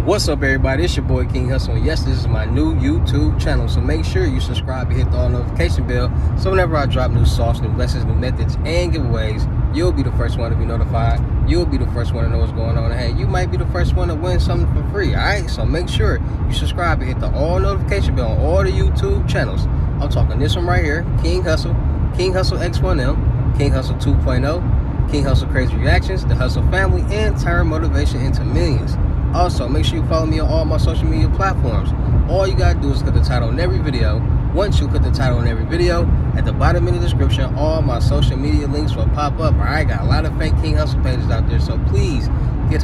What's up, everybody? It's your boy King Hussle, and yes, this is my new YouTube channel, so make sure you subscribe and hit the all notification bell so whenever I drop new sauce, new lessons, new methods, and giveaways, you'll be the first one to be notified. You'll be the first one to know what's going on, and hey, you might be the first one to win something for free. Alright, so make sure you subscribe and hit the all notification bell on all the YouTube channels. I'm talking this one right here, King Hussle, King Hussle X1M, King Hussle 2.0, King Hussle Crazy Reactions, the Hussle family, and turn motivation into millions. Also, make sure you follow me on all my social media platforms. All you gotta do is click the title on every video. Once you click the title on every video, at the bottom in the description, all my social media links will pop up. Alright, got a lot of fake King Hussle pages out there, so please get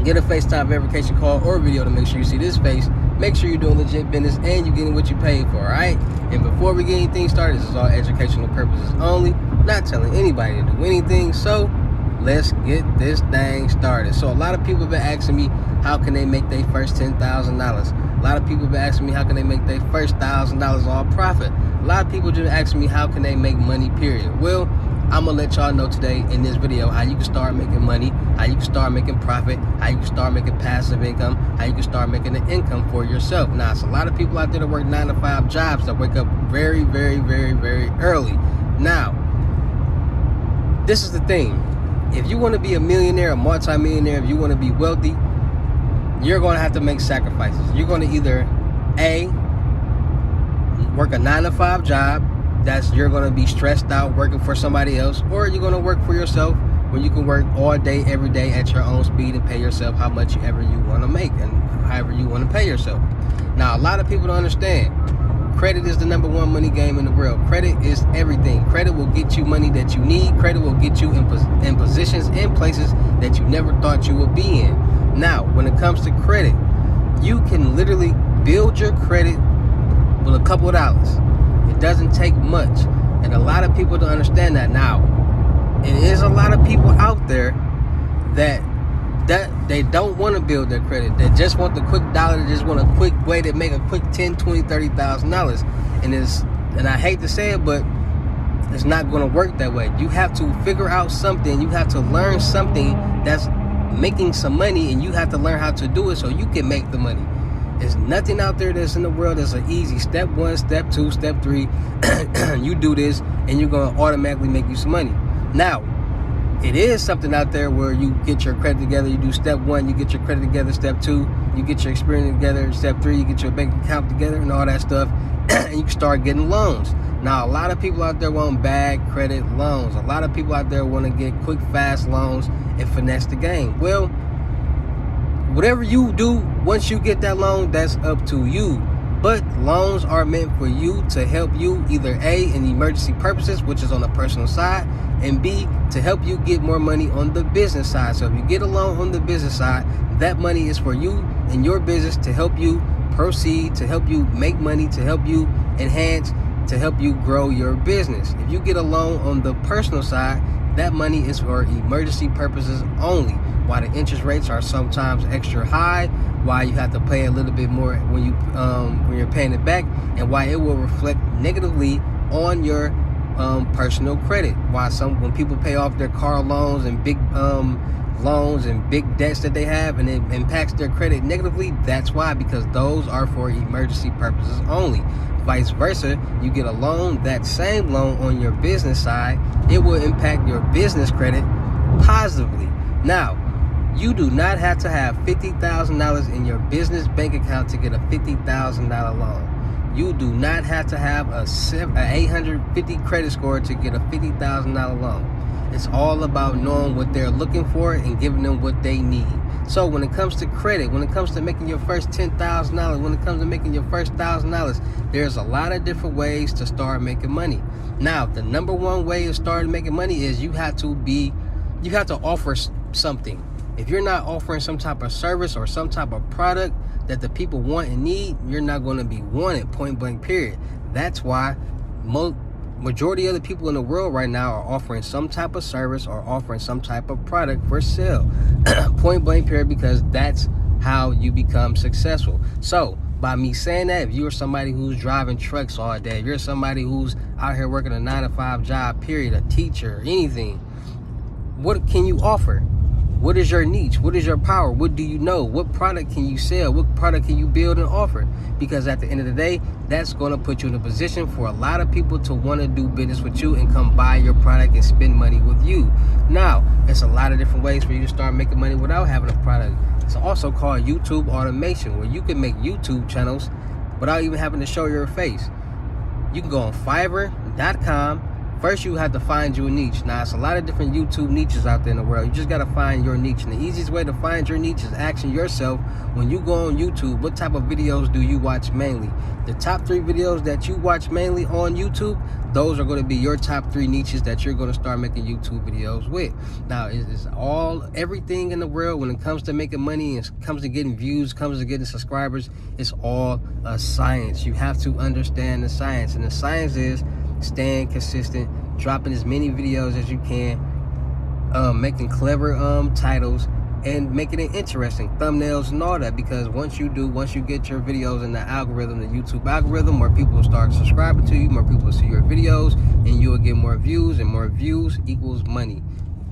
get a FaceTime verification call or video to make sure you see this face. Make sure you're doing legit business and you're getting what you paid for, alright? And before we get anything started, this is all educational purposes only, not telling anybody to do anything, so let's get this thing started. So a lot of people have been asking me how can they make their first $10,000. A lot of people have been asking me how can they make their first $1,000 all profit. A lot of people just asking me how can they make money, period. Well, I'm gonna let y'all know today in this video how you can start making money, how you can start making profit, how you can start making passive income, how you can start making an income for yourself. Now, it's a lot of people out there that work 9 to 5 jobs that wake up very, very, very, very early. Now, this is the thing. If you want to be a millionaire, a multi-millionaire, if you want to be wealthy, you're going to have to make sacrifices. You're going to either A, work a 9 to 5 job, you're going to be stressed out working for somebody else, or you're going to work for yourself where you can work all day, every day at your own speed and pay yourself how much ever you want to make and however you want to pay yourself. Now, a lot of people don't understand. Credit is the #1 money game in the world. Credit is everything. Credit will get you money that you need. Credit will get you in positions and places that you never thought you would be in. Now, when it comes to credit, you can literally build your credit with a couple of dollars. It doesn't take much. And a lot of people don't understand that. Now, it is a lot of people out there that they don't want to build their credit. They just want the quick dollar. They just want a quick way to make a quick $10,000, $20,000, $30,000. And I hate to say it, but it's not going to work that way. You have to figure out something. You have to learn something that's making some money, and you have to learn how to do it so you can make the money. There's nothing out there that's in the world that's an easy step 1, step 2, step 3. You do this, and you're going to automatically make you some money. Now, it is something out there where you get your credit together. You do step 1, you get your credit together. Step 2, you get your experience together. Step 3, you get your bank account together and all that stuff. And you can start getting loans. Now, a lot of people out there want bad credit loans. A lot of people out there want to get quick, fast loans and finesse the game. Well, whatever you do, once you get that loan, that's up to you. But loans are meant for you to help you either A, in emergency purposes, which is on the personal side, and B, to help you get more money on the business side. So if you get a loan on the business side, that money is for you and your business to help you proceed, to help you make money, to help you enhance, to help you grow your business. If you get a loan on the personal side, that money is for emergency purposes only. Why the interest rates are sometimes extra high, why you have to pay a little bit more when you're paying it back, and why it will reflect negatively on your personal credit. Why when people pay off their car loans and big loans and big debts that they have, and it impacts their credit negatively, that's why, because those are for emergency purposes only. Vice versa, you get a loan, that same loan on your business side, it will impact your business credit positively. Now, you do not have to have $50,000 in your business bank account to get a $50,000 loan. You do not have to have a 850 credit score to get a $50,000 loan. It's all about knowing what they're looking for and giving them what they need. So when it comes to credit, when it comes to making your first $10,000, when it comes to making your first $1,000, there's a lot of different ways to start making money. Now, the #1 way of starting making money is you have to offer something. If you're not offering some type of service or some type of product that the people want and need, you're not going to be wanted, point blank, period. That's why majority of the people in the world right now are offering some type of service or offering some type of product for sale, point blank, period, because that's how you become successful. So by me saying that, if you're somebody who's driving trucks all day, if you're somebody who's out here working a 9 to 5 job, period, a teacher, anything, what can you offer? What is your niche? What is your power? What do you know? What product can you sell? What product can you build and offer? Because at the end of the day, that's going to put you in a position for a lot of people to want to do business with you and come buy your product and spend money with you. Now, it's a lot of different ways for you to start making money without having a product. It's also called YouTube automation, where you can make YouTube channels without even having to show your face. You can go on Fiverr.com. First, you have to find you a niche. Now, it's a lot of different YouTube niches out there in the world. You just got to find your niche. And the easiest way to find your niche is asking yourself, when you go on YouTube, what type of videos do you watch mainly? The top 3 videos that you watch mainly on YouTube, those are going to be your top 3 niches that you're going to start making YouTube videos with. Now, it's everything in the world when it comes to making money, and comes to getting views, comes to getting subscribers, it's all a science. You have to understand the science. And the science is staying consistent, dropping as many videos as you can, making clever titles, and making it interesting, thumbnails and all that. Because once you get your videos in the algorithm, the YouTube algorithm, more people will start subscribing to you, more people will see your videos, and you will get more views, and more views equals money.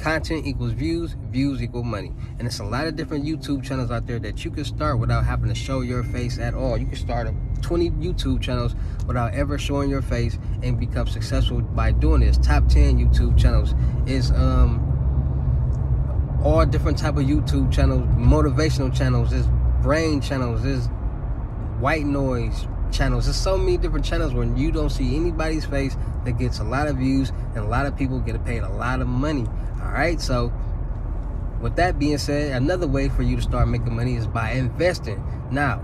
Content equals views, views equal money. And it's a lot of different YouTube channels out there that you can start without having to show your face at all. You can start 20 YouTube channels without ever showing your face and become successful by doing this. Top 10 YouTube channels is all different type of YouTube channels, motivational channels, there's brain channels, there's white noise channels. There's so many different channels where you don't see anybody's face that gets a lot of views, and a lot of people get paid a lot of money. All right, so with that being said, another way for you to start making money is by investing. Now,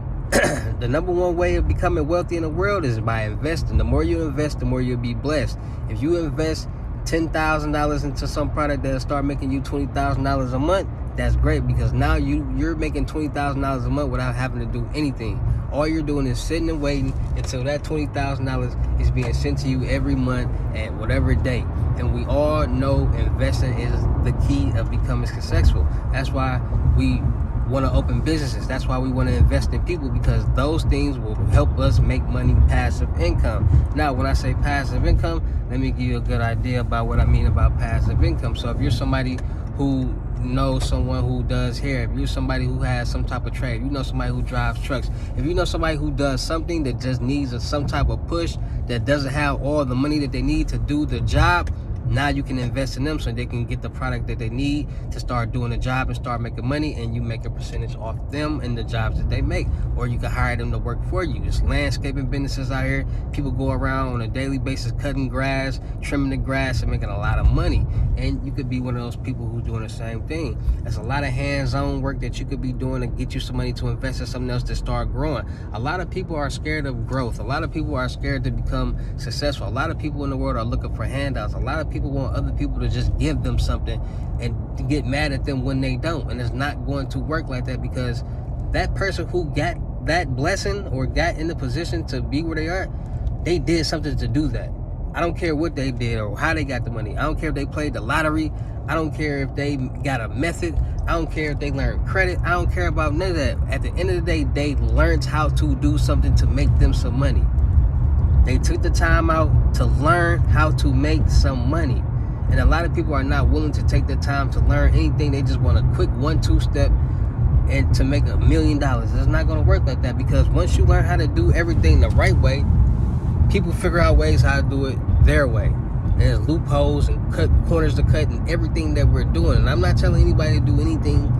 the number one way of becoming wealthy in the world is by investing. The more you invest, the more you'll be blessed. If you invest $10,000 into some product that'll start making you $20,000 a month, that's great, because now you're making $20,000 a month without having to do anything. All you're doing is sitting and waiting until that $20,000 is being sent to you every month at whatever date. And we all know investing is the key of becoming successful. That's why we want to open businesses. That's why we want to invest in people, because those things will help us make money, passive income. Now, when I say passive income, let me give you a good idea about what I mean about passive income. So if you're somebody who knows someone who does hair, if you're somebody who has some type of trade, if you know somebody who drives trucks, if you know somebody who does something that just needs some type of push, that doesn't have all the money that they need to do the job, now you can invest in them so they can get the product that they need to start doing the job and start making money, and you make a percentage off them and the jobs that they make. Or you can hire them to work for you. There's landscaping businesses out here. People go around on a daily basis cutting grass, trimming the grass, and making a lot of money. And you could be one of those people who's doing the same thing. There's a lot of hands-on work that you could be doing to get you some money to invest in something else to start growing. A lot of people are scared of growth. A lot of people are scared to become successful. A lot of people in the world are looking for handouts. A lot of people want other people to just give them something and to get mad at them when they don't. And it's not going to work like that, because that person who got that blessing or got in the position to be where they are, they did something to do that. I don't care what they did or how they got the money. I don't care if they played the lottery. I don't care if they got a method. I don't care if they learned credit. I don't care about none of that. At the end of the day, they learned how to do something to make them some money. They took the time out to learn how to make some money. And a lot of people are not willing to take the time to learn anything. They just want a quick 1-2 step and to make $1 million. It's not going to work like that, because once you learn how to do everything the right way, people figure out ways how to do it their way. There's loopholes and corners to cut and everything that we're doing. And I'm not telling anybody to do anything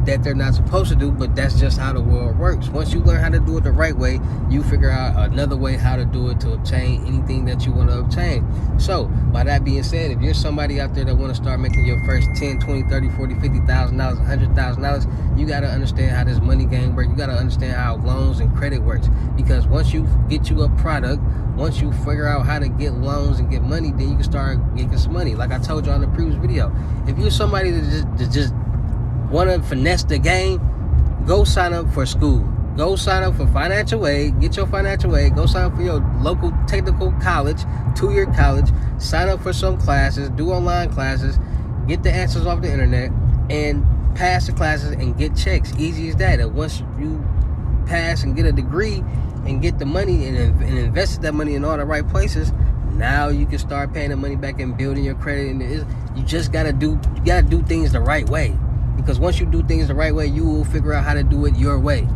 that they're not supposed to do, but that's just how the world works. Once you learn how to do it the right way, you figure out another way how to do it to obtain anything that you want to obtain. So by that being said, if you're somebody out there that want to start making your first 10, 20, 30, 40, $50,000, $100,000, you got to understand how this money game works. You got to understand how loans and credit works, because once you get you a product, once you figure out how to get loans and get money, then you can start getting some money. Like I told you on the previous video, if you're somebody that just want to finesse the game, go sign up for school. Go sign up for financial aid. Get your financial aid. Go sign up for your local technical college, 2-year college. Sign up for some classes. Do online classes. Get the answers off the internet and pass the classes and get checks. Easy as that. And once you pass and get a degree and get the money and invest that money in all the right places, now you can start paying the money back and building your credit. And you just gotta do things the right way. Because once you do things the right way, you will figure out how to do it your way.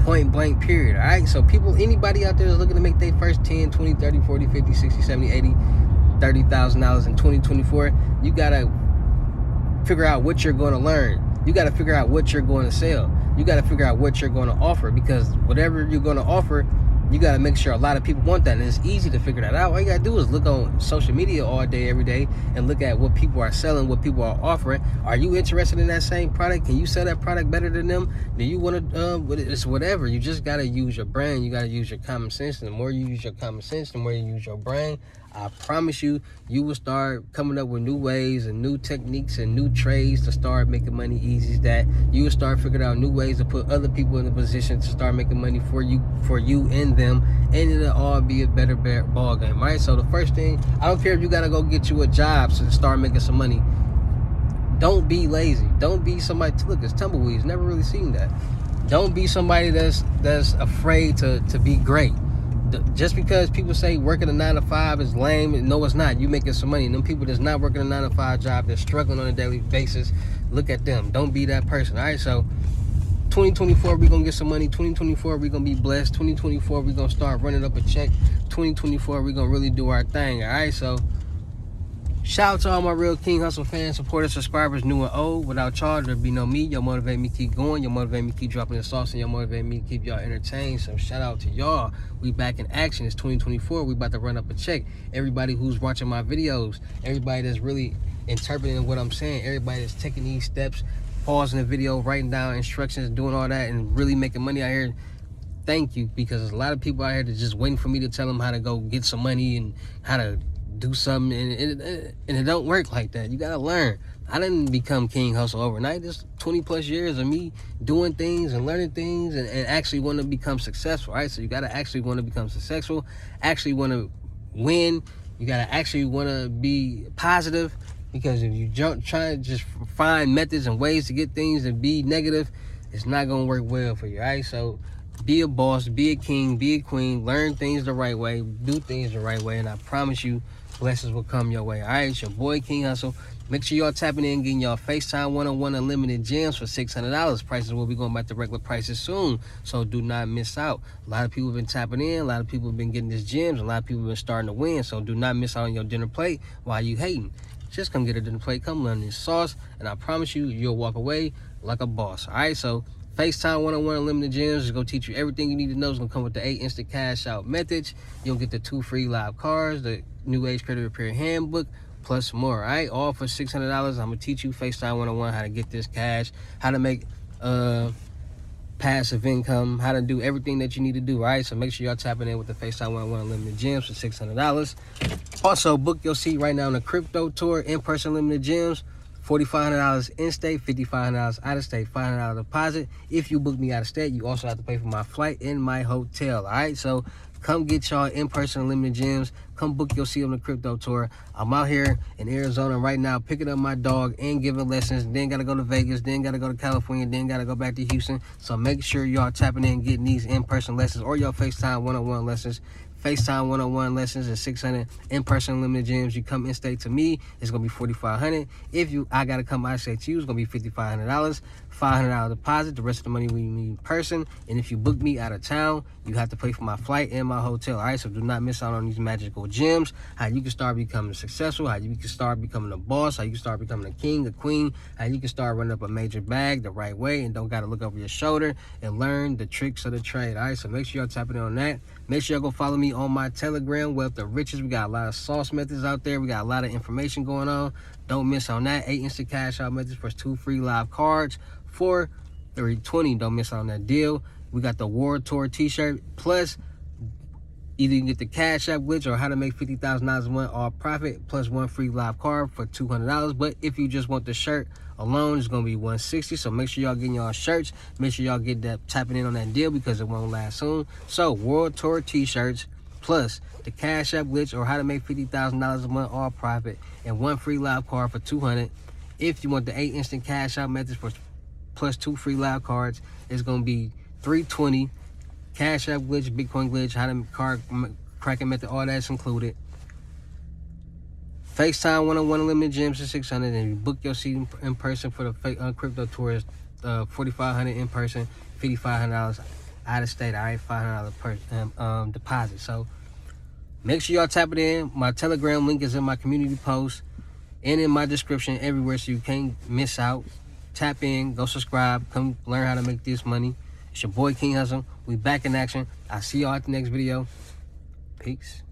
Point blank, period. All right, so anybody out there is looking to make their first 10, 20, 30, 40, 50, 60, 70, 80, $30,000 in 2024, you gotta figure out what you're going to learn. You got to figure out what you're going to sell. You got to figure out what you're going to offer, because whatever you're going to offer, you got to make sure a lot of people want that. And it's easy to figure that out. All you got to do is look on social media all day, every day, and look at what people are selling, what people are offering. Are you interested in that same product? Can you sell that product better than them? Do you want to, it's whatever. You just got to use your brain. You got to use your common sense. And the more you use your common sense, the more you use your brain, I promise you, you will start coming up with new ways and new techniques and new trades to start making money easy. That you will start figuring out new ways to put other people in a position to start making money for you and them, and it'll all be a better ball game, right? So the first thing, I don't care if you gotta go get you a job to start making some money. Don't be lazy. Don't be somebody. Look, it's tumbleweeds. Never really seen that. Don't be somebody that's afraid to be great. Just because people say working a 9 to 5 is lame, no, it's not. You making some money. And them people that's not working a 9 to 5 job, they're struggling on a daily basis. Look at them. Don't be that person. All right, so 2024, we're going to get some money. 2024, we're going to be blessed. 2024, we're going to start running up a check. 2024, we're going to really do our thing. All right, so shout out to all my real King Hussle fans, supporters, subscribers, new and old. Without y'all, there'd be no me. Y'all motivate me to keep going. Y'all motivate me to keep dropping the sauce, and y'all motivate me to keep y'all entertained. So shout out to y'all. We back in action. It's 2024. We about to run up a check. Everybody who's watching my videos, everybody that's really interpreting what I'm saying, everybody that's taking these steps, pausing the video, writing down instructions, doing all that, and really making money out here, thank you. Because there's a lot of people out here that's just waiting for me to tell them how to go get some money and how to do something, and it don't work like that. You gotta learn. I didn't become King Hussle overnight. There's 20 plus years of me doing things and learning things and actually want to become successful, right? So you gotta actually want to become successful, actually want to win. You gotta actually want to be positive, because if you try to just find methods and ways to get things and be negative, it's not gonna work well for you, right? So be a boss, be a king, be a queen, learn things the right way, do things the right way, and I promise you, blessings will come your way. All right, it's your boy King Hussle. Make sure y'all tapping in, getting y'all FaceTime one-on-one unlimited gems for $600. Prices will be going back to regular prices soon, so do not miss out. A lot of people have been tapping in. A lot of people have been getting these gems. A lot of people have been starting to win, so do not miss out on your dinner plate while you hating. Just come get a dinner plate, come learn this sauce, and I promise you, you'll walk away like a boss. All right, so FaceTime one-on-one unlimited gems is going to teach you everything you need to know. It's going to come with the 8 instant cash out methods. You'll get the 2 free live cards, the new age credit repair handbook, plus more. All right, all for $600. I'm going to teach you FaceTime one-on-one how to get this cash, how to make passive income, how to do everything that you need to do. All right, so make sure y'all tapping in with the FaceTime one-on-one unlimited gems for $600. Also, book your seat right now on the crypto tour, in-person limited gems. $4,500 in-state, $5,500 out-of-state, $500 deposit. If you book me out-of-state, you also have to pay for my flight and my hotel. All right, so come get y'all in-person limited gems. Come book your seat on the crypto tour. I'm out here in Arizona right now picking up my dog and giving lessons. Then got to go to Vegas. Then got to go to California. Then got to go back to Houston. So make sure y'all tapping in, getting these in-person lessons or your FaceTime one-on-one lessons. FaceTime one-on-one lessons is $600. In-person limited gems, you come in-state to me, it's going to be $4,500. If I got to come out-of-state to you, it's going to be $5,500. $500 deposit. The rest of the money we need in person. And if you book me out of town, you have to pay for my flight and my hotel. All right, so do not miss out on these magical gems. How you can start becoming successful. How you can start becoming a boss. How you can start becoming a king, a queen. How you can start running up a major bag the right way and don't got to look over your shoulder and learn the tricks of the trade. All right, so make sure y'all tapping in on that. Make sure y'all go follow me on my Telegram, Wealth of Riches. We got a lot of sauce methods out there. We got a lot of information going on. Don't miss on that. 8 instant cash out methods plus 2 free live cards for $320. Don't miss out on that deal. We got the World Tour t-shirt, plus either you can get the Cash App glitch or how to make $50,000 a month all profit, plus 1 free live card for $200. But if you just want the shirt alone, it's going to be $160. So make sure y'all getting y'all shirts. Make sure y'all get that, tapping in on that deal, because it won't last soon. So World Tour t-shirts plus the Cash App glitch or how to make $50,000 a month all profit, and 1 free live card for $200. If you want the 8 instant cash out methods for plus 2 free live cards, it's going to be $320. Cash App glitch, Bitcoin glitch, how to card cracking method, all that's included. FaceTime 101 Unlimited Gems to 600, and you book your seat in person for the crypto tour. 4,500 in person, $5,500 out of state. All right, $500 per deposit. So make sure y'all tap it in. My Telegram link is in my community post and in my description everywhere, so you can't miss out. Tap in, go subscribe, come learn how to make this money. It's your boy King Hussle. We back in action. I'll see y'all at the next video. Peace.